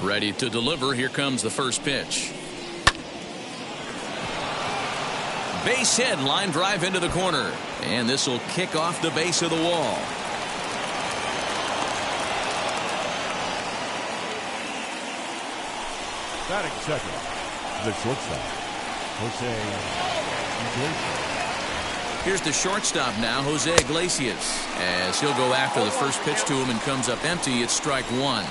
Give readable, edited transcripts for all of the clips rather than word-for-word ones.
Ready to deliver. Here comes the first pitch. Base hit, line drive into the corner. And this will kick off the base of the wall. Batting second, the shortstop, Jose Iglesias. Here's the shortstop now, Jose Iglesias, as he'll go after the first pitch to him and comes up empty. It's strike one.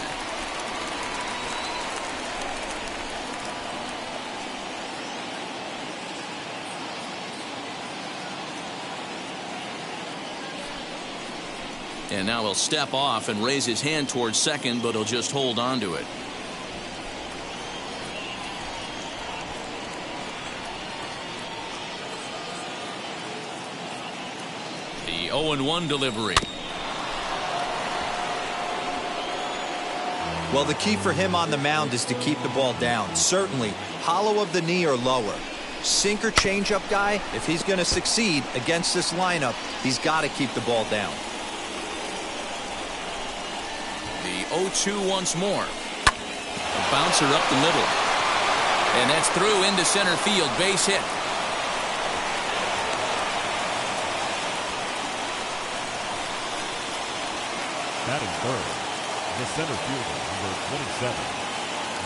And now he'll step off and raise his hand towards second, but he'll just hold on to it. The 0-1 delivery. Well, the key for him on the mound is to keep the ball down. Certainly, hollow of the knee or lower. Sinker changeup guy, if he's going to succeed against this lineup, he's got to keep the ball down. The 0-2 once more. A bouncer up the middle. And that's through into center field. Base hit. Batting third, the center fielder, number 27.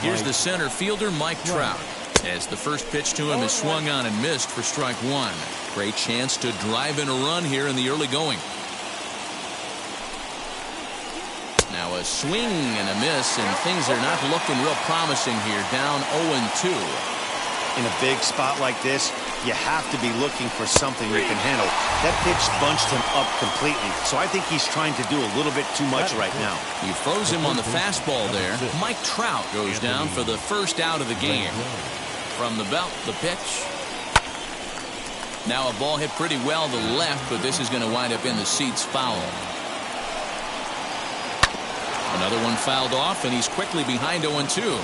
Here's the center fielder, Mike Trout. As the first pitch to him is swung on and missed for strike one. Great chance to drive in a run here in the early going. Now a swing and a miss, and things are not looking real promising here. Down 0-2. In a big spot like this, you have to be looking for something you can handle. That pitch bunched him up completely, so I think he's trying to do a little bit too much right now. He froze him on the fastball there. Mike Trout goes down for the first out of the game. From the belt, the pitch. Now a ball hit pretty well to the left, but this is going to wind up in the seats foul. Another one fouled off, and he's quickly behind 0-2.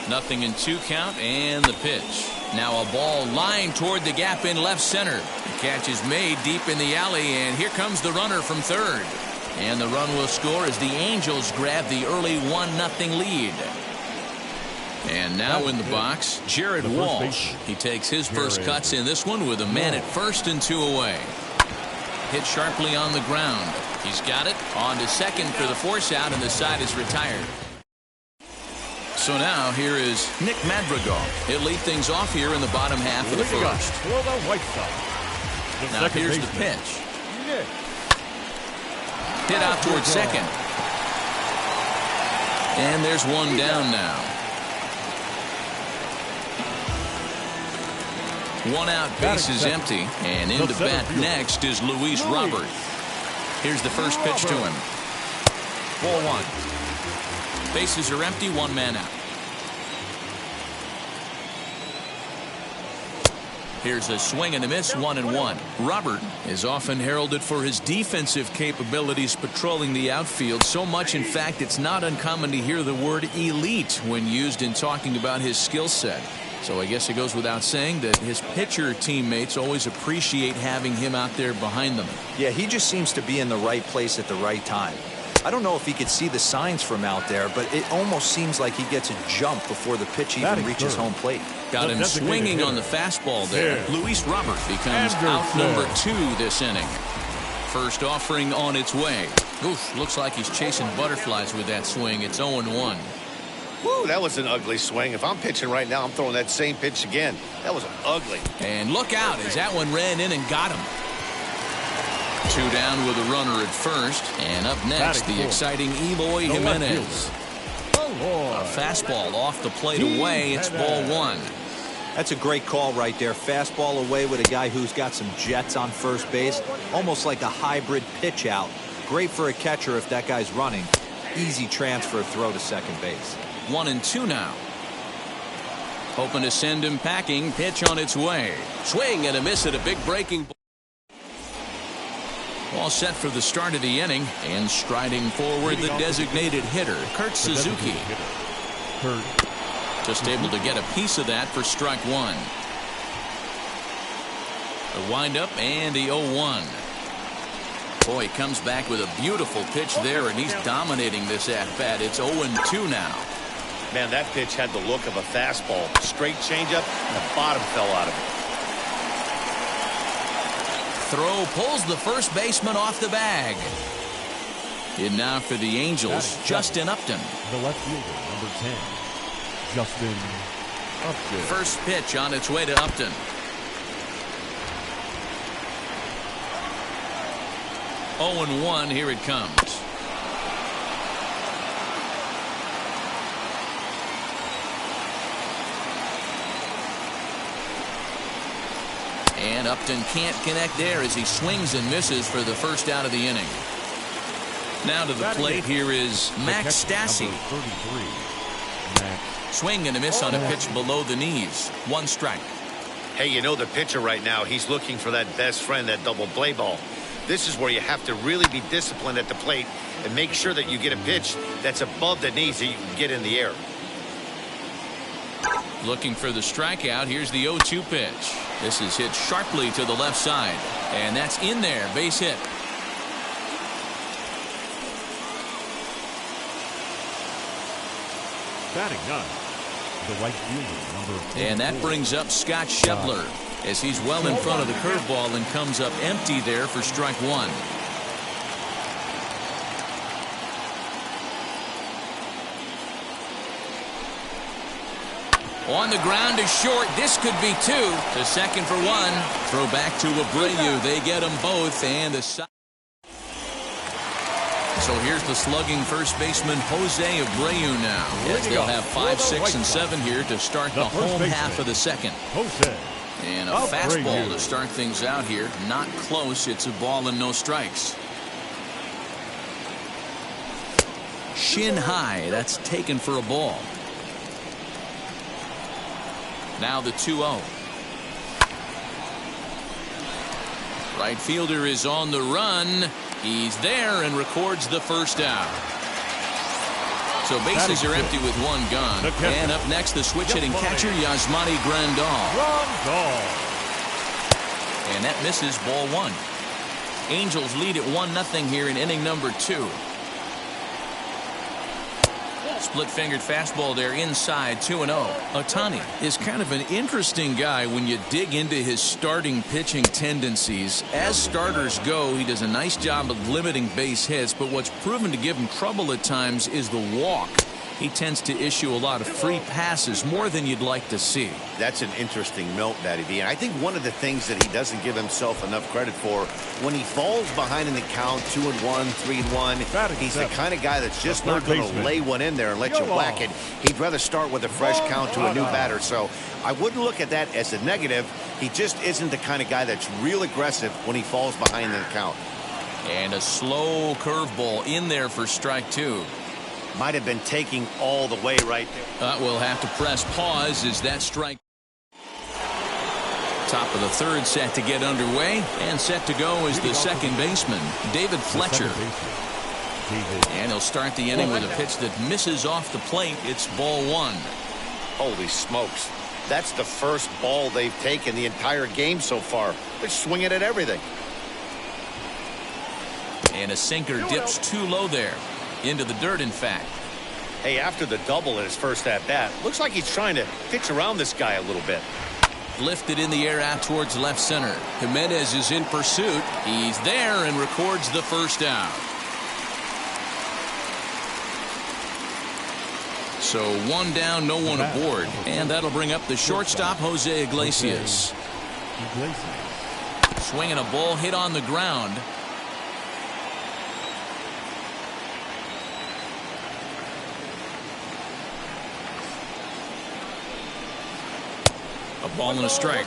Nothing in 2 count, and the pitch. Now a ball lined toward the gap in left center. The catch is made deep in the alley, and here comes the runner from third. And the run will score as the Angels grab the early 1-0 lead. And now in the box, Jared Walsh. He takes his first cuts in this one with a man at first and 2 away. Hit sharply on the ground. He's got it. On to second for the force out, and the side is retired. So now here is Nick Madrigal. He'll lead things off here in the bottom half of the first. For the White Sox. Now here's the pitch. Hit out towards second. And there's one down now. 1 out, base is empty. And in to bat next is Luis Robert. Here's the first pitch to him. Ball 1. Bases are empty, 1 man out. Here's a swing and a miss, 1-1. Robert is often heralded for his defensive capabilities patrolling the outfield. So much, in fact, it's not uncommon to hear the word elite when used in talking about his skill set. So I guess it goes without saying that his pitcher teammates always appreciate having him out there behind them. Yeah, he just seems to be in the right place at the right time. I don't know if he could see the signs from out there, but it almost seems like he gets a jump before the pitch even reaches home plate. Got him swinging on the fastball there. Luis Robert becomes out number 2 this inning. First offering on its way. Oof, looks like he's chasing butterflies with that swing. It's 0-1. Woo, that was an ugly swing. If I'm pitching right now, I'm throwing that same pitch again. That was ugly. And look out as that one ran in and got him. 2 down with a runner at first. And up next, the exciting Eloy Jimenez. A fastball off the plate away. It's ball 1. That's a great call right there. Fastball away with a guy who's got some jets on first base. Almost like a hybrid pitch out. Great for a catcher if that guy's running. Easy transfer throw to second base. 1-2 now. Hoping to send him packing. Pitch on its way. Swing and a miss at a big breaking ball. All set for the start of the inning, and striding forward the designated hitter, Kurt Suzuki. Just able to get a piece of that for strike 1. The windup and the 0-1. Boy, he comes back with a beautiful pitch there, and he's dominating this at-bat. It's 0-2 now. Man, that pitch had the look of a fastball. Straight changeup, and the bottom fell out of it. Throw pulls the first baseman off the bag. In now for the Angels, Justin Upton. The left fielder, number 10, Justin Upton. First pitch on its way to Upton. Oh, and 1, here it comes. And Upton can't connect there as he swings and misses for the first out of the inning. Now to the plate, here is Max Stassi. Swing and a miss on a pitch below the knees. 1 strike. Hey, you know the pitcher right now, he's looking for that best friend, that double play ball. This is where you have to really be disciplined at the plate and make sure that you get a pitch that's above the knees that you can get in the air. Looking for the strikeout. Here's the 0-2 pitch. This is hit sharply to the left side. And that's in there. Base hit. Batting 9, the right fielder, number 4. And that brings up Scott Schebler, as he's well in front of the curveball and comes up empty there for strike 1. On the ground is short. This could be 2. To second for 1. Throw back to Abreu. They get them both. And the side. So here's the slugging first baseman Jose Abreu now. Yes, they'll have 5, 6, and 7 here to start the home half of the second. And a fastball to start things out here. Not close. It's a ball and no strikes. Shin high. That's taken for a ball. Now the 2-0. Right fielder is on the run. He's there and records the first out. So bases are empty with 1 gone. And up next, the switch hitting catcher Yasmani Grandal. And that misses, ball 1. Angels lead at 1-0 here in inning number 2. Split-fingered fastball there inside, 2-0. Ohtani is kind of an interesting guy when you dig into his starting pitching tendencies. As starters go, he does a nice job of limiting base hits, but what's proven to give him trouble at times is the walk. He tends to issue a lot of free passes, more than you'd like to see. That's an interesting note, Matty B. And I think one of the things that he doesn't give himself enough credit for, when he falls behind in the count, 2-1, 3-1, he's the kind of guy that's just not going to lay one in there and let you whack it. He'd rather start with a fresh count to a new batter. So I wouldn't look at that as a negative. He just isn't the kind of guy that's real aggressive when he falls behind in the count. And a slow curveball in there for strike 2. Might have been taking all the way right there. We'll have to press pause as that strike. Top of the 3rd set to get underway, and set to go is the second baseman, David Fletcher. And he'll start the inning with a pitch that misses off the plate. It's ball 1. Holy smokes. That's the first ball they've taken the entire game so far. They're swinging at everything. And a sinker dips too low there. Into the dirt, in fact. Hey, after the double in his first at-bat, looks like he's trying to pitch around this guy a little bit. Lifted in the air out towards left center. Jimenez is in pursuit. He's there and records the first out. So 1 down, no one aboard. And that'll bring up the shortstop, Jose Iglesias. Swinging a ball hit on the ground. A ball and a strike.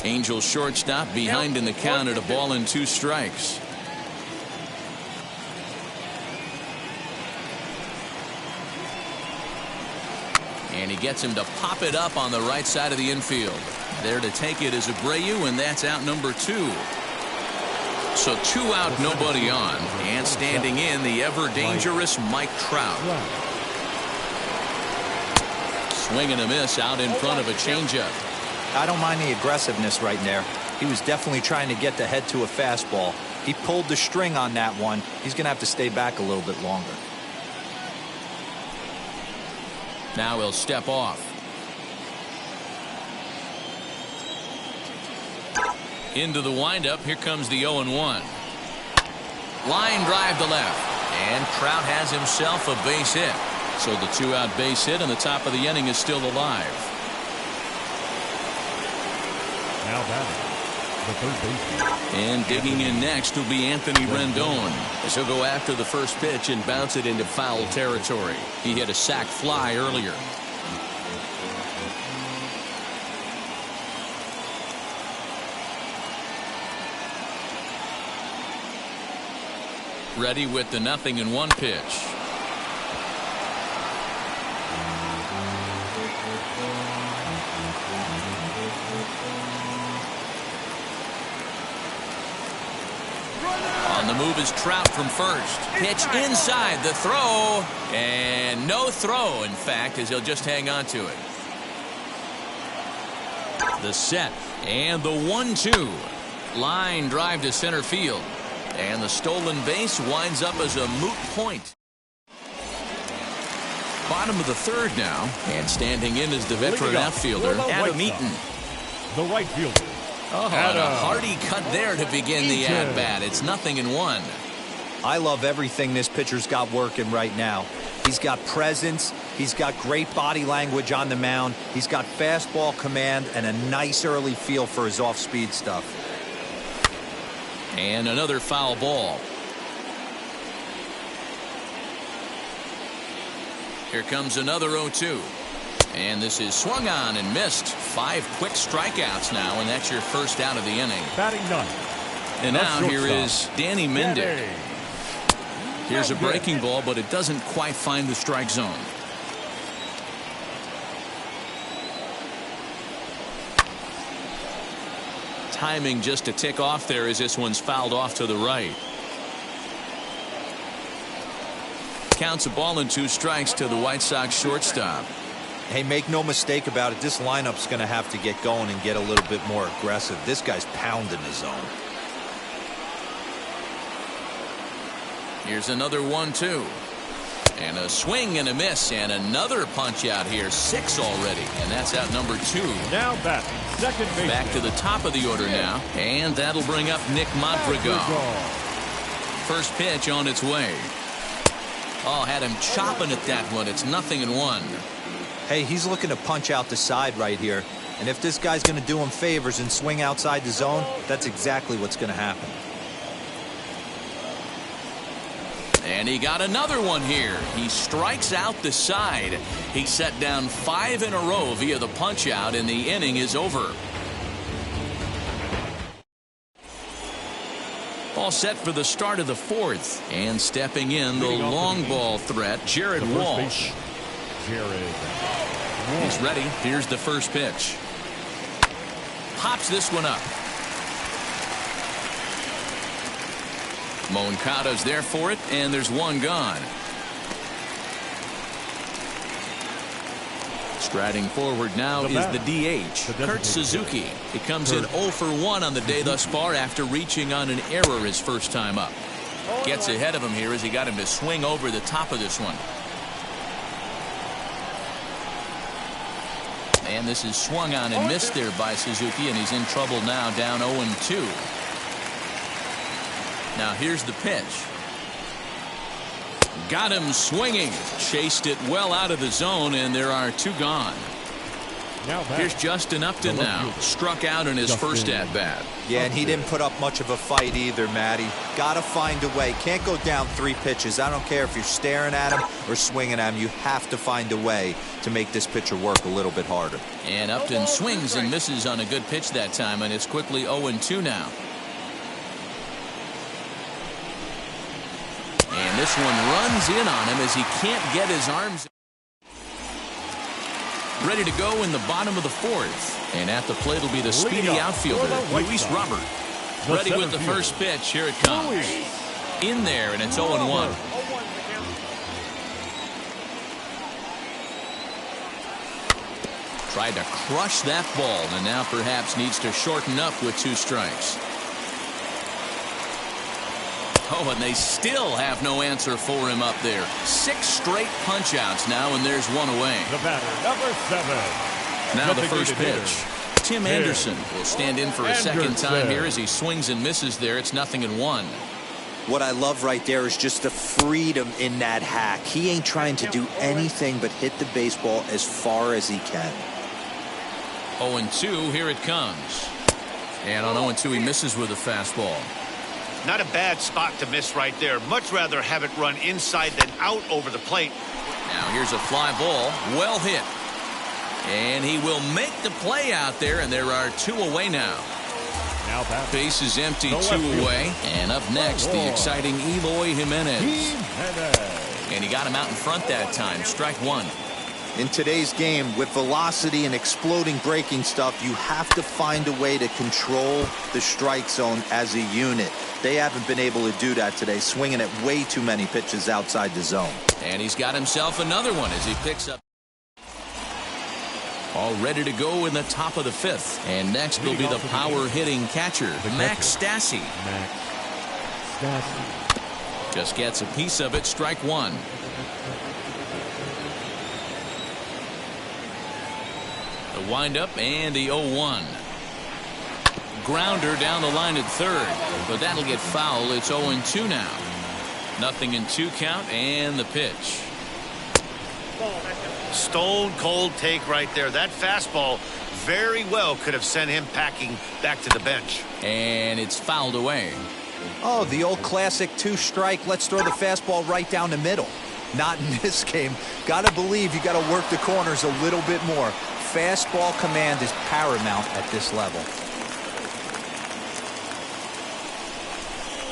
Angels shortstop behind in the count at a ball and 2 strikes. And he gets him to pop it up on the right side of the infield. There to take it is Abreu, and that's out number 2. So 2 out, nobody on. And standing in, the ever-dangerous Mike Trout. Swing and a miss out in front of a changeup. I don't mind the aggressiveness right there. He was definitely trying to get the head to a fastball. He pulled the string on that one. He's going to have to stay back a little bit longer. Now he'll step off. Into the windup. Here comes the 0-1. Line drive to left. And Trout has himself a base hit. So the 2-out base hit, and the top of the inning is still alive. Now batting, the third baseman. And digging in next will be Anthony Rendon, as he'll go after the first pitch and bounce it into foul territory. He hit a sac fly earlier. Ready with the 0-1 pitch. On the move is Trout from first. Pitch inside, the throw, and no throw, in fact, as he'll just hang on to it. The set, and the 1-2. Line drive to center field. And the stolen base winds up as a moot point. Bottom of the third now, and standing in is the veteran outfielder, Adam Eaton. The right fielder. Oh, and a hearty cut there to begin the at-bat. It's 0-1. I love everything this pitcher's got working right now. He's got presence. He's got great body language on the mound. He's got fastball command and a nice early feel for his off-speed stuff. And another foul ball. Here comes another 0-2. And this is swung on and missed. 5 quick strikeouts now, and that's your first out of the inning. Batting ninth. And now here is Danny Mendick. Here's a breaking ball, but it doesn't quite find the strike zone. Timing just a tick off there as this one's fouled off to the right. Counts a ball and 2 strikes to the White Sox shortstop. Hey, make no mistake about it. This lineup's going to have to get going and get a little bit more aggressive. This guy's pounding his zone. Here's another 1-2. And a swing and a miss, and another punch out here. 6 already, and that's out number 2. Now batting, second base. Back to the top of the order now, and that'll bring up Nick Madrigal. First pitch on its way. Oh, had him chopping at that one. It's 0-1. Hey, he's looking to punch out the side right here. And if this guy's going to do him favors and swing outside the zone, that's exactly what's going to happen. And he got another one here. He strikes out the side. He set down 5 in a row via the punch out, and the inning is over. All set for the start of the 4th. And stepping in, the long ball threat, Jared Walsh. He's ready. Here's the first pitch. Pops this one up. Moncada's there for it, and there's one gone. Striding forward now is the DH, Kurt Suzuki. He comes in 0 for 1 on the day thus far after reaching on an error his first time up. Gets ahead of him here as he got him to swing over the top of this one. And this is swung on and missed there by Suzuki, and he's in trouble now, down 0-2. Now here's the pitch. Got him swinging. Chased it well out of the zone, and there are 2 gone. Here's Justin Upton now. Struck out in his first at-bat. Yeah, and he didn't put up much of a fight either, Matty. Got to find a way. Can't go down 3 pitches. I don't care if you're staring at him or swinging at him. You have to find a way to make this pitcher work a little bit harder. And Upton swings and misses on a good pitch that time, and it's quickly 0-2 now. And this one runs in on him as he can't get his arms. Ready to go in the bottom of the 4th. And at the plate will be the speedy outfielder, Luis Robert. Ready with the first pitch. Here it comes. In there, and it's 0-1. Tried to crush that ball, and now perhaps needs to shorten up with 2 strikes. Oh, and they still have no answer for him up there. 6 straight punch-outs now, and there's 1 away. The batter, number 7. Now the first pitch. Tim Anderson will stand in for a second time here as he swings and misses there. It's 0-1. What I love right there is just the freedom in that hack. He ain't trying to do anything but hit the baseball as far as he can. 0-2, here it comes. And on 0-2, he misses with a fastball. Not a bad spot to miss right there. Much rather have it run inside than out over the plate. Now here's a fly ball. Well hit. And he will make the play out there, and there are 2 away now. Base is empty, 2 away. And up next, the exciting Eloy Jimenez. And he got him out in front that time. Strike 1. In today's game, with velocity and exploding breaking stuff, you have to find a way to control the strike zone as a unit. They haven't been able to do that today, swinging at way too many pitches outside the zone. And he's got himself another one as he picks up. All ready to go in the top of the 5th. And next will be the power-hitting catcher, Max Stassi. Just gets a piece of it. Strike 1. The windup and the 0-1. Grounder down the line at third, but that'll get foul. It's 0-2 now. 0-2 count, and the pitch. Stone cold take right there. That fastball very well could have sent him packing back to the bench. And it's fouled away. Oh, the old classic 2-strike. Let's throw the fastball right down the middle. Not in this game. Got to believe you got to work the corners a little bit more. Fastball command is paramount at this level.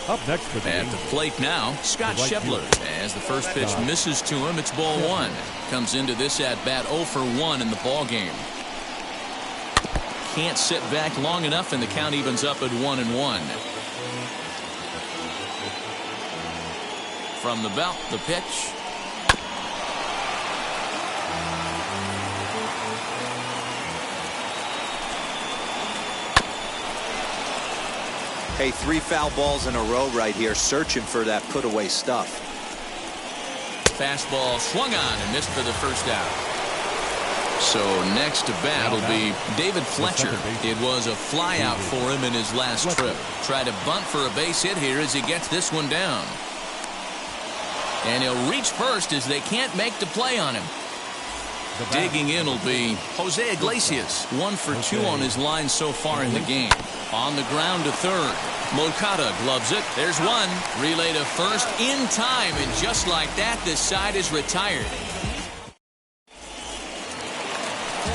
Up next for at the plate now, Scott Schebler. As the first pitch misses to him, it's ball 1. Comes into this at bat 0 for 1 in the ball game. Can't sit back long enough, and the count evens up at 1-1. From the belt, the pitch. Hey, 3 foul balls in a row right here, searching for that put-away stuff. Fastball swung on and missed for the first out. So next to bat will be David Fletcher. It was a flyout for him in his last trip. Tried to bunt for a base hit here as he gets this one down. And he'll reach first as they can't make the play on him. Digging in will be Jose Iglesias. 1 for 2 on his line so far in the game. On the ground to third. Moncada gloves it. There's 1. Relay to first in time. And just like that, this side is retired.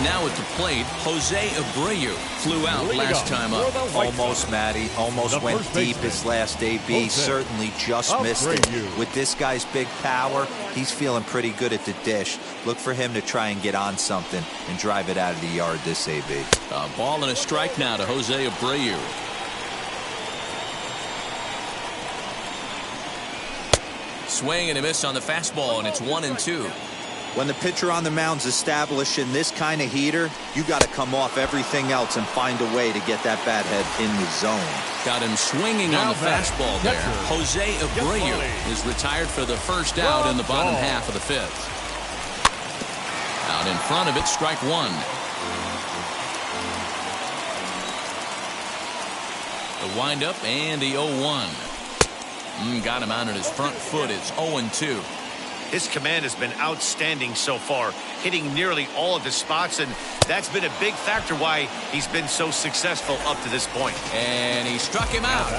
Now at the plate, Jose Abreu flew out last time up. Almost, Matty. Almost went deep his last AB. Certainly just missed it. With this guy's big power, he's feeling pretty good at the dish. Look for him to try and get on something and drive it out of the yard this AB. A ball and a strike now to Jose Abreu. Swing and a miss on the fastball, and it's 1-2. When the pitcher on the mound's establishing this kind of heater, you got to come off everything else and find a way to get that bat head in the zone. Got him swinging on the fastball there. Jose Abreu is retired for the first out in the bottom half of the 5th. Out in front of it, strike 1. The windup and the 0-1. Got him out on his front foot. It's 0-2. His command has been outstanding so far, hitting nearly all of his spots, and that's been a big factor why he's been so successful up to this point. And he struck him out.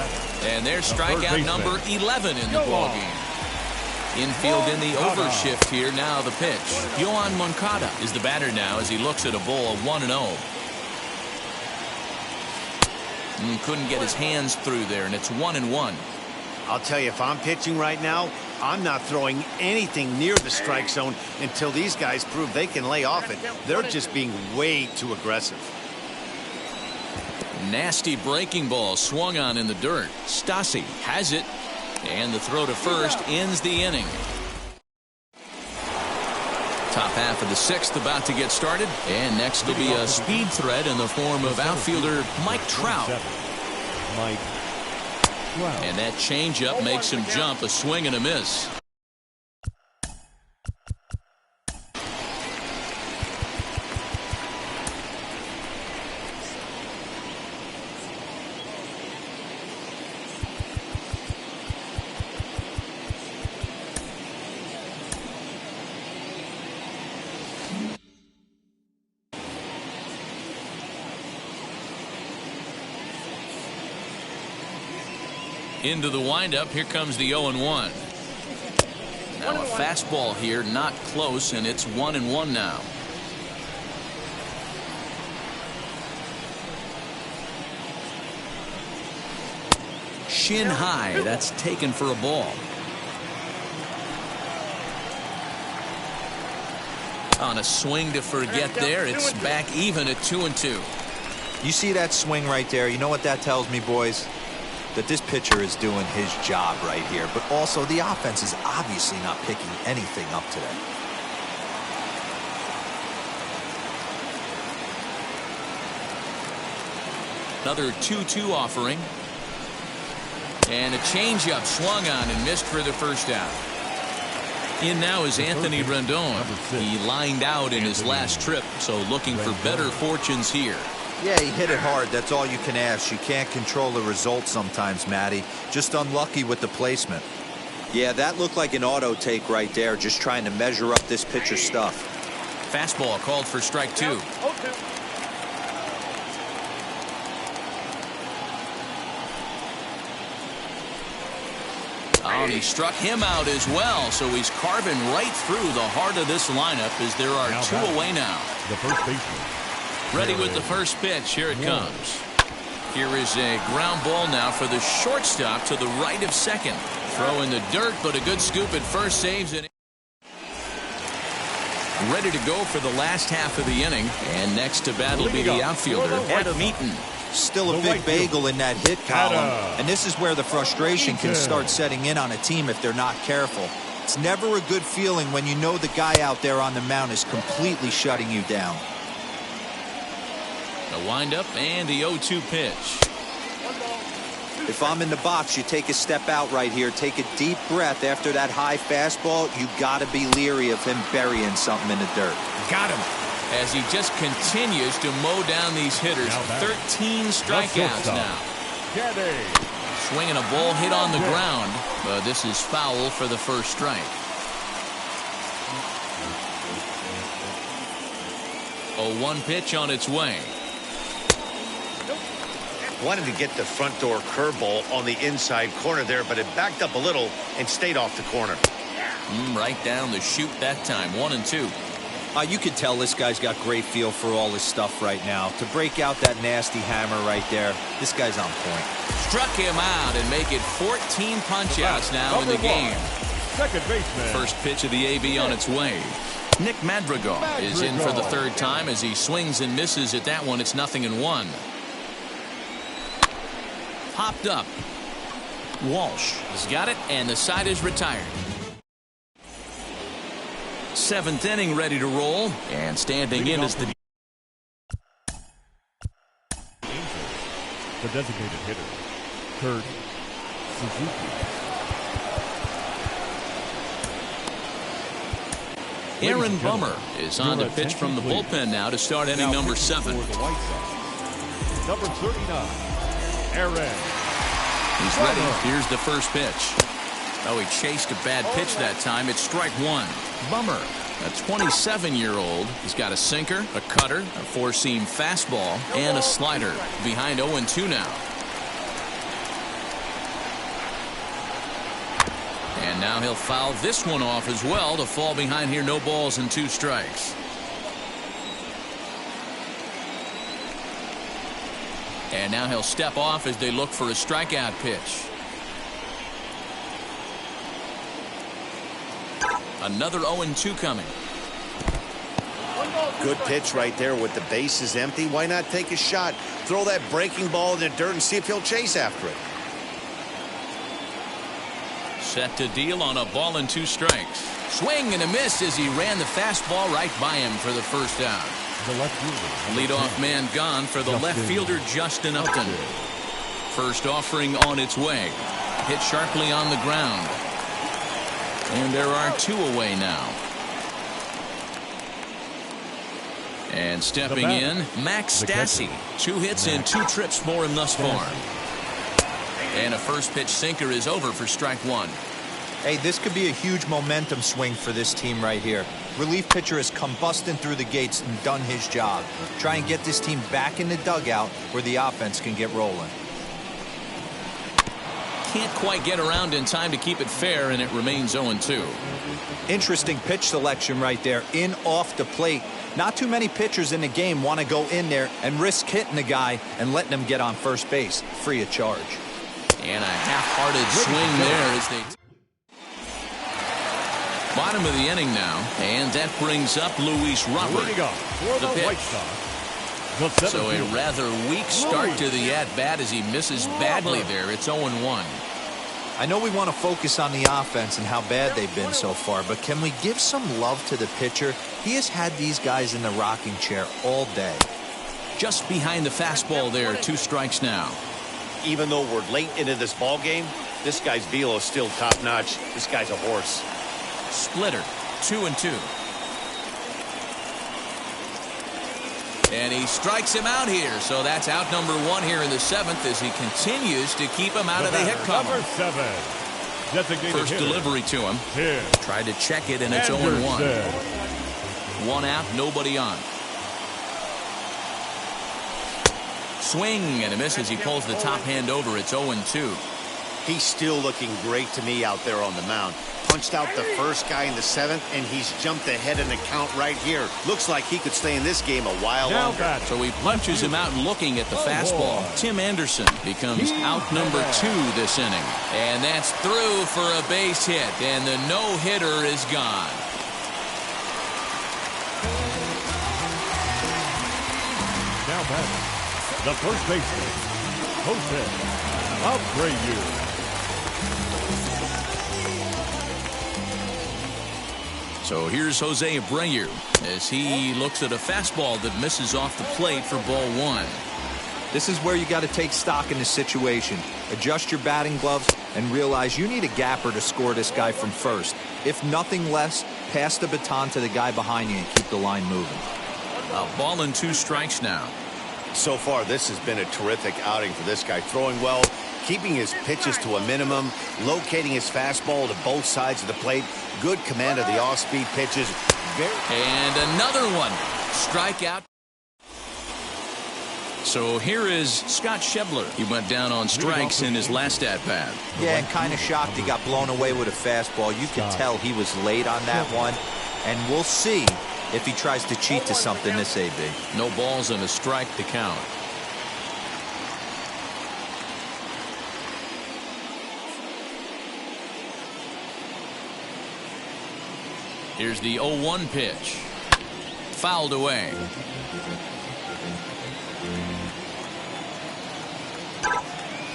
And there's strikeout number 11 in the ballgame. Infield in the overshift here. Now the pitch. Yohan Moncada is the batter now as he looks at a ball of 1-0. Couldn't get his hands through there, and it's 1-1. I'll tell you, if I'm pitching right now, I'm not throwing anything near the strike zone until these guys prove they can lay off it. They're just being way too aggressive. Nasty breaking ball swung on in the dirt. Stassi has it, and the throw to first ends the inning. Top half of the sixth about to get started, and next will be a speed threat in the form of outfielder Mike Trout. And that changeup makes him jump. A swing and a miss. Into the windup. Here comes the 0-1. Now a fastball here, not close, and it's 1-1 now. Shin high. That's taken for a ball. On a swing to forget there, it's back even at 2-2. You see that swing right there? You know what that tells me, boys? That this pitcher is doing his job right here, but also the offense is obviously not picking anything up today. Another 2-2 offering. And a changeup swung on and missed for the first out. In now is Anthony Rendon. He lined out in his last trip, so looking for better fortunes here. Yeah, he hit it hard. That's all you can ask. You can't control the result sometimes, Matty. Just unlucky with the placement. Yeah, that looked like an auto take right there, just trying to measure up this pitcher's stuff. Fastball called for strike two. Oh, he struck him out as well, so he's carving right through the heart of this lineup as there are two away now. The first baseman. Ready with the first pitch. Here it comes. Here is a ground ball now for the shortstop to the right of second. Throw in the dirt, but a good scoop at first saves it. Ready to go for the last half of the inning. And next to bat will be the outfielder, Adam Eaton. Still a big bagel in that hit column. And this is where the frustration can start setting in on a team if they're not careful. It's never a good feeling when you know the guy out there on the mound is completely shutting you down. The windup and the 0-2 pitch. If I'm in the box, you take a step out right here. Take a deep breath after that high fastball. You got to be leery of him burying something in the dirt. Got him. As he just continues to mow down these hitters. 13 strikeouts now. Swinging a ball hit on the ground, but this is foul for the first strike. 0-1 pitch on its way. Wanted to get the front door curveball on the inside corner there, but it backed up a little and stayed off the corner. Right down the chute that time. 1-2. You can tell this guy's got great feel for all his stuff right now. To break out that nasty hammer right there, this guy's on point. Struck him out and make it 14 punch-outs now in the game. Second baseman. First pitch of the AB on its way. Nick Madrigal is in for the third time as he swings and misses at that one. It's 0-1. Popped up. Walsh has got it, and the side is retired. Seventh inning ready to roll, and standing in is the designated hitter, Kurt Suzuki. Aaron Bummer is on to pitch from the bullpen now to start inning number 7. Number 39, Aaron. He's ready. Here's the first pitch. Oh, he chased a bad pitch that time. It's strike one. Bummer, a 27-year-old. He's got a sinker, a cutter, a four-seam fastball, and a slider. Behind 0-2 now. And now he'll foul this one off as well to fall behind here. No balls and 2 strikes. And now he'll step off as they look for a strikeout pitch. Another 0-2 coming. Good pitch right there with the bases empty. Why not take a shot? Throw that breaking ball in the dirt and see if he'll chase after it. Set to deal on a ball and 2 strikes. Swing and a miss as he ran the fastball right by him for the first out. The left fielder. Leadoff man gone for the left fielder, Justin Upton. First offering on its way. Hit sharply on the ground. And there are 2 away now. And stepping in, Max Stassi. 2 hits and 2 trips for him thus far. And a first pitch sinker is over for strike 1. Hey, this could be a huge momentum swing for this team right here. Relief pitcher has come busting through the gates and done his job. Try and get this team back in the dugout where the offense can get rolling. Can't quite get around in time to keep it fair, and it remains 0-2. Interesting pitch selection right there, in off the plate. Not too many pitchers in the game want to go in there and risk hitting the guy and letting him get on first base free of charge. And a half-hearted swing there as they... Bottom of the inning now, and that brings up Luis Robert. The pitch. So a rather weak start to the at-bat as he misses badly there. It's 0-1. I know we want to focus on the offense and how bad they've been so far, but can we give some love to the pitcher? He has had these guys in the rocking chair all day. Just behind the fastball there, 2 strikes now. Even though we're late into this ball game, this guy's velo is still top-notch. This guy's a horse. Splitter, 2-2. And he strikes him out here, so that's out number 1 here in the 7th as he continues to keep him out of the hit column. Number 7. First delivery to him. Tried to check it, and it's 0-1. 1 out, nobody on. Swing and a miss as he pulls the top hand over. It's 0-2. He's still looking great to me out there on the mound. Punched out the first guy in the 7th, and he's jumped ahead in the count right here. Looks like he could stay in this game a while longer. So he punches him out looking at the fastball. Tim Anderson becomes out number 2 this inning. And that's through for a base hit, and the no-hitter is gone. Now batting, the first baseman, Jose Abreu. So here's Jose Abreu as he looks at a fastball that misses off the plate for ball 1. This is where you got to take stock in the situation. Adjust your batting gloves and realize you need a gapper to score this guy from first. If nothing less, pass the baton to the guy behind you and keep the line moving. A ball and 2 strikes now. So far, this has been a terrific outing for this guy. Throwing well, keeping his pitches to a minimum, locating his fastball to both sides of the plate. Good command of the off-speed pitches. And another one. Strikeout. So here is Scott Schebler. He went down on strikes in his last at-bat. Yeah, and kind of shocked he got blown away with a fastball. You could tell he was late on that one. And we'll see if he tries to cheat to something this AB. No balls and a strike to count. Here's the 0-1 pitch. Fouled away.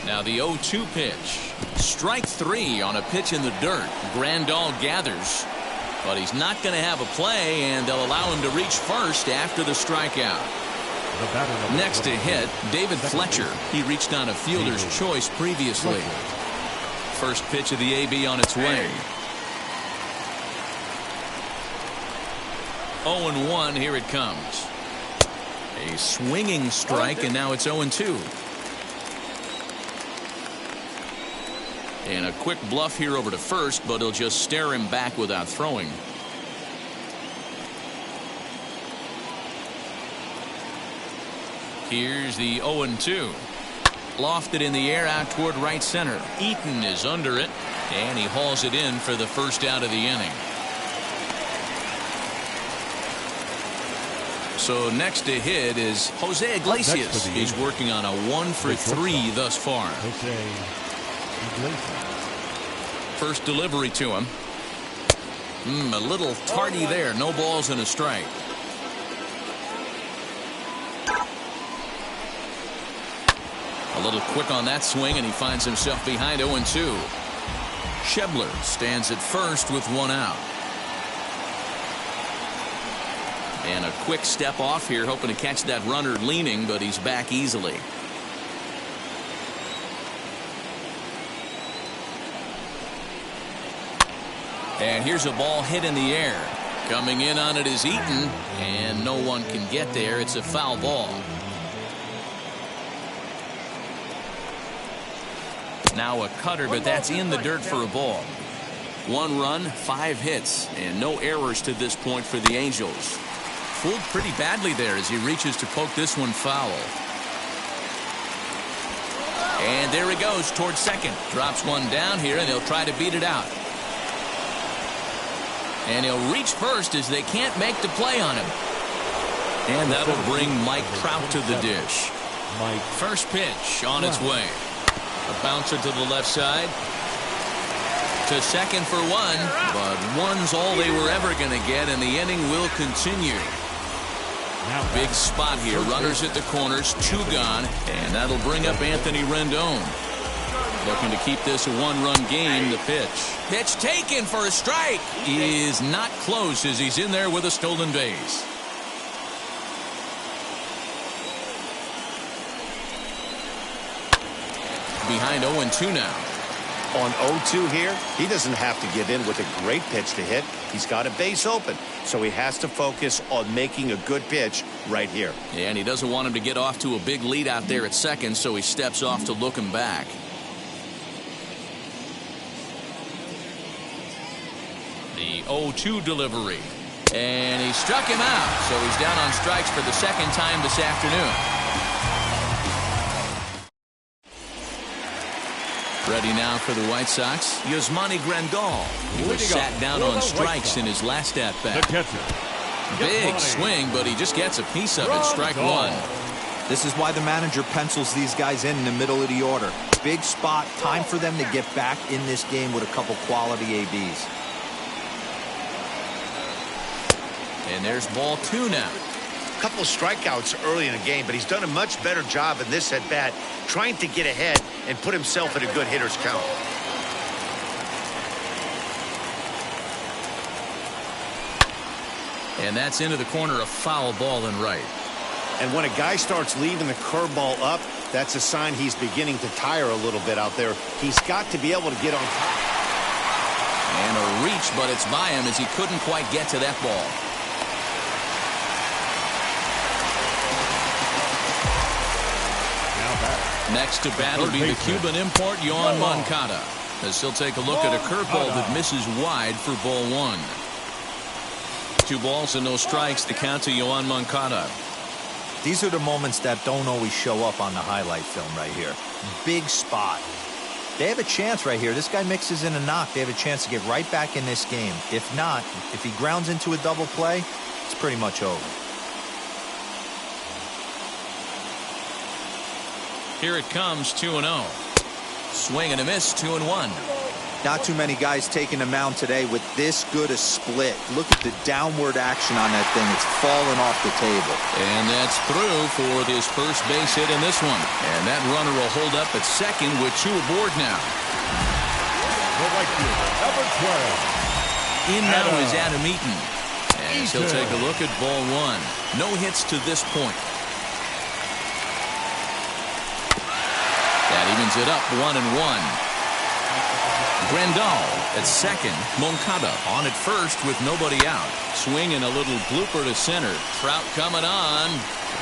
Now the 0-2 pitch. Strike 3 on a pitch in the dirt. Grandal gathers. But he's not going to have a play, and they'll allow him to reach first after the strikeout. Next to hit, David Fletcher. He reached on a fielder's choice previously. First pitch of the AB on its way. 0-1, here it comes. A swinging strike, and now it's 0-2. And a quick bluff here over to first, but he'll just stare him back without throwing. Here's the 0-2. Lofted in the air out toward right center. Eaton is under it, and he hauls it in for the first out of the inning. So next to hit is Jose Iglesias. He's working on a 1-for-3 thus far. First delivery to him. A little tardy there. No balls and a strike. little quick on that swing, and he finds himself behind 0-2. Schebler stands at first with one out. And a quick step off here, hoping to catch that runner leaning, but he's back easily. And here's a ball hit in the air. Coming in on it is Eaton, and no one can get there. It's a foul ball. Now a cutter, but that's in the dirt for a ball. 1 run, 5 hits, and no errors to this point for the Angels. Fooled pretty badly there as he reaches to poke this one foul. And there he goes towards second. Drops one down here, and he'll try to beat it out. And he'll reach first as they can't make the play on him. And that'll bring Mike Trout to the dish. First pitch on its way. A bouncer to the left side. To second for one, but one's all they were ever going to get, and the inning will continue. Big spot here. Runners at the corners, 2 gone, and that'll bring up Anthony Rendon. Looking to keep this a 1-run game. The pitch. Pitch taken for a strike. Is not close as he's in there with a stolen base. Behind 0-2 now. On 0-2 here, he doesn't have to give in with a great pitch to hit. He's got a base open, so he has to focus on making a good pitch right here. Yeah, and he doesn't want him to get off to a big lead out there at second, so he steps off to look him back. The 0-2 delivery. And he struck him out, so he's down on strikes for the second time this afternoon. Ready now for the White Sox, Yasmani Grandal. He was sat down on strikes in his last at-bat. Big swing, but he just gets a piece of it. Strike one. This is why the manager pencils these guys in the middle of the order. Big spot. Time for them to get back in this game with a couple quality ABs. And there's ball 2 now. Couple strikeouts early in the game, but he's done a much better job in this at-bat trying to get ahead and put himself in a good hitter's count. And that's into the corner, a foul ball and right. And when a guy starts leaving the curveball up, that's a sign he's beginning to tire a little bit out there. He's got to be able to get on top. And a reach, but it's by him as he couldn't quite get to that ball. Next to bat will be the Cuban import, Yoan Moncada, as he'll take a look at a curveball that misses wide for ball 1. 2 balls and no strikes, the count to Yoan Moncada. These are the moments that don't always show up on the highlight film right here. Big spot. They have a chance right here. This guy mixes in a knock. They have a chance to get right back in this game. If not, if he grounds into a double play, it's pretty much over. Here it comes, 2-0. Swing and a miss, 2-1. Not too many guys taking the mound today with this good a split. Look at the downward action on that thing. It's falling off the table. And that's through for his first base hit in this one. And that runner will hold up at second with 2 aboard now. The right fielder, number 12. In now is Adam Eaton. And he'll take a look at ball 1. No hits to this point. That evens it up 1-1. Grandal at second. Moncada on at first with nobody out. Swinging a little blooper to center. Trout coming on,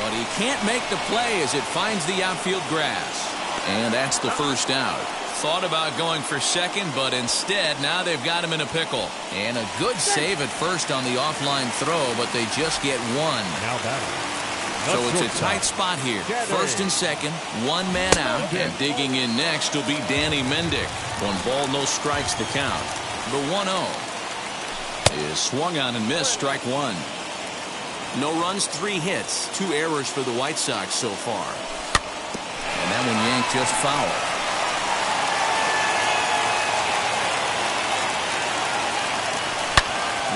but he can't make the play as it finds the outfield grass. And that's the first out. Thought about going for second, but instead now they've got him in a pickle. And a good save at first on the offline throw, but they just get 1. Now batting. So it's a tight spot here. First and second, 1 man out, and digging in next will be Danny Mendick. 1 ball, no strikes to count. The 1-0 is swung on and missed, strike 1. No runs, 3 hits, 2 errors for the White Sox so far. And that one yanked just foul.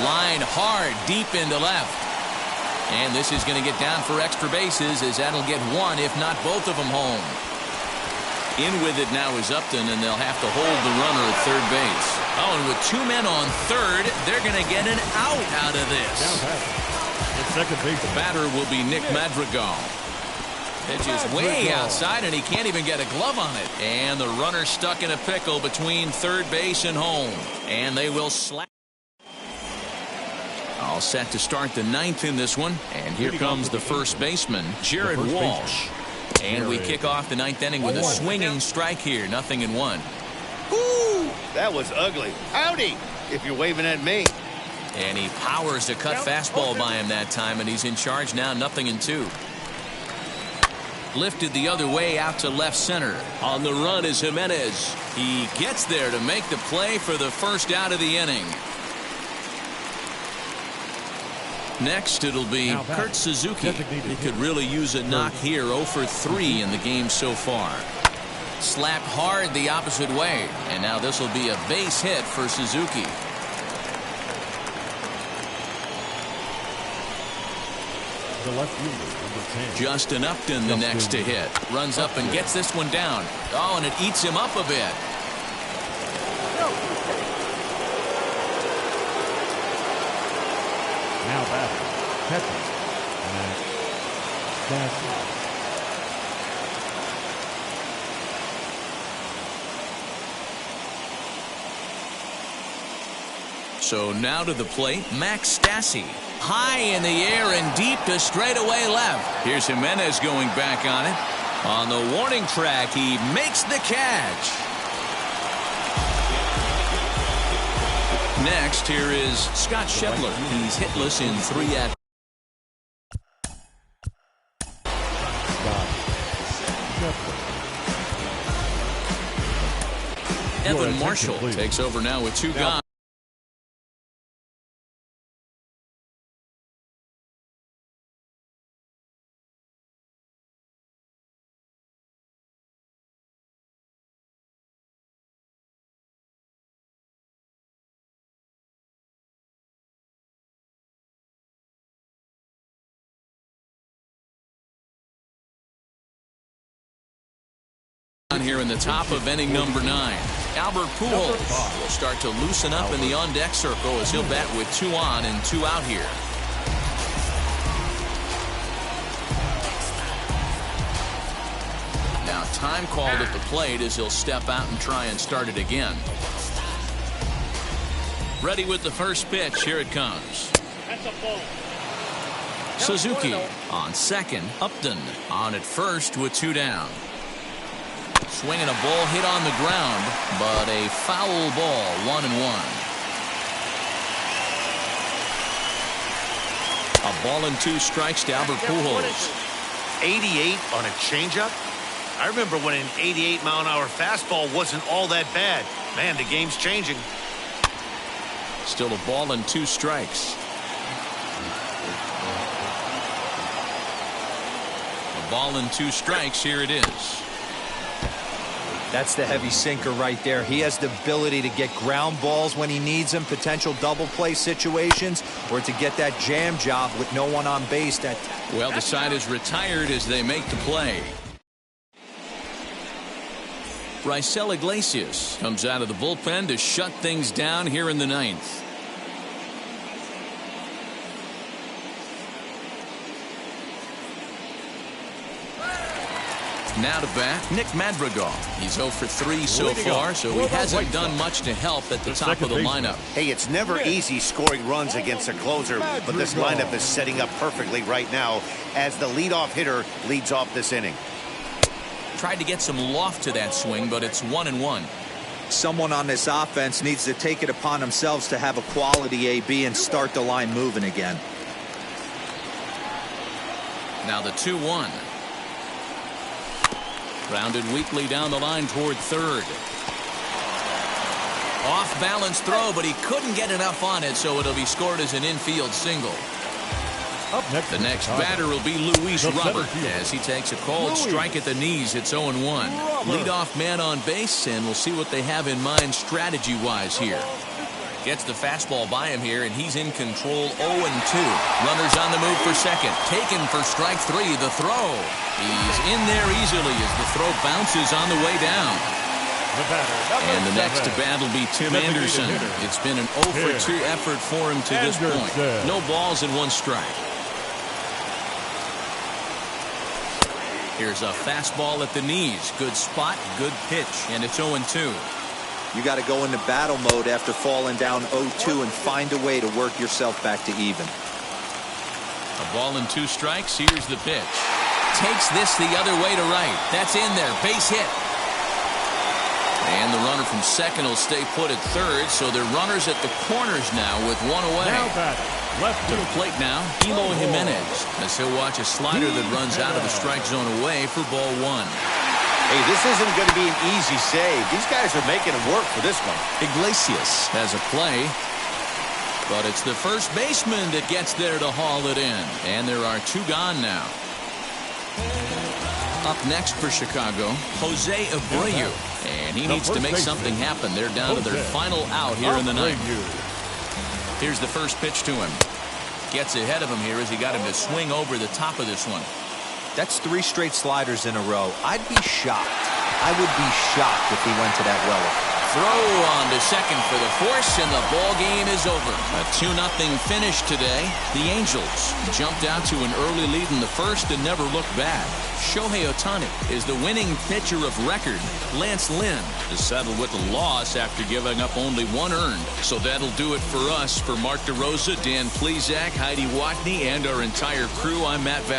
Line hard, deep into left. And this is going to get down for extra bases as that'll get 1, if not both of them home. In with it now is Upton, and they'll have to hold the runner at third base. Oh, and with 2 men on third, they're going to get an out of this. At second base. The batter will be Nick Madrigal. Pitch is way outside, and he can't even get a glove on it. And the runner stuck in a pickle between third base and home. And they will slap. All set to start the 9th in this one. And here comes the first baseman, Jared Walsh. And we kick off the 9th inning with a swinging strike here. 0-1. Woo! That was ugly. Howdy, if you're waving at me. And he powers a cut fastball by him that time, and he's in charge now. 0-2. Lifted the other way out to left center. On the run is Jimenez. He gets there to make the play for the first out of the inning. Next, it'll be Kurt Suzuki. He could really use a knock here. 0 for 3 in the game so far. Slapped hard the opposite way. And now this will be a base hit for Suzuki. The left fielder, number 10. Justin Upton the next to hit. Runs up and gets this one down. Oh, and it eats him up a bit. Now batting, catcher, Max Stassi. So now to the plate, Max Stassi. High in the air and deep to straightaway left. Here's Jimenez going back on it. On the warning track, he makes the catch. Next, here is Scott Schebler. He's hitless in 3 at. Evan Marshall takes over now with 2 guys. Here in the top of inning number 9. Albert Pujols will start to loosen up in the on-deck circle as he'll bat with 2 on and 2 out here. Now time called at the plate as he'll step out and try and start it again. Ready with the first pitch. Here it comes. Suzuki on second. Upton on at first with 2 down. Swinging a ball hit on the ground, but a foul ball. 1-1. A ball and 2 strikes to Albert Pujols. 88 on a changeup. I remember when an 88-mile-an-hour fastball wasn't all that bad. Man, the game's changing. Still a ball and 2 strikes. A ball and 2 strikes. Here it is. That's the heavy sinker right there. He has the ability to get ground balls when he needs them, potential double play situations, or to get that jam job with no one on base. Well, the side is retired as they make the play. Raisel Iglesias comes out of the bullpen to shut things down here in the 9th. Now to bat, Nick Madrigal. He's 0 for 3 so far, so he hasn't done much to help at the top of the lineup. Hey, it's never easy scoring runs against a closer, but this lineup is setting up perfectly right now as the leadoff hitter leads off this inning. Tried to get some loft to that swing, but it's 1-1. Someone on this offense needs to take it upon themselves to have a quality AB and start the line moving again. Now the 2-1. Grounded weakly down the line toward third. Off balance throw, but he couldn't get enough on it, so it'll be scored as an infield single. The next batter will be Luis Robert as he takes a called strike at the knees. It's 0-1. Leadoff man on base, and we'll see what they have in mind strategy-wise here. Gets the fastball by him here, and he's in control 0-2. Runners on the move for second. Taken for strike 3. The throw. He's in there easily as the throw bounces on the way down. And the next to bat will be Tim Anderson. It's been an 0-for-2 effort for him to this point. No balls and 1 strike. Here's a fastball at the knees. Good spot, good pitch, and it's 0-2. You got to go into battle mode after falling down 0-2 and find a way to work yourself back to even. A ball and 2 strikes. Here's the pitch. Takes this the other way to right. That's in there. Base hit. And the runner from second will stay put at third, so they're runners at the corners now with 1 away. Left to the plate now, Eloy Jimenez, as he'll watch a slider that runs out of the strike zone away for ball 1. Hey, this isn't going to be an easy save. These guys are making it work for this one. Iglesias has a play, but it's the first baseman that gets there to haul it in. And there are 2 gone now. Up next for Chicago, Jose Abreu. And he needs to make something happen. They're down to their final out here in the ninth. Here's the first pitch to him. Gets ahead of him here as he got him to swing over the top of this one. That's 3 straight sliders in a row. I'd be shocked. I would be shocked if he went to that well. Throw on to second for the force, and the ball game is over. A 2-0 finish today. The Angels jumped out to an early lead in the first and never looked back. Shohei Ohtani is the winning pitcher of record. Lance Lynn is settled with a loss after giving up only 1 earned. So that'll do it for us. For Mark DeRosa, Dan Plesac, Heidi Watney, and our entire crew, I'm Matt Vazquez.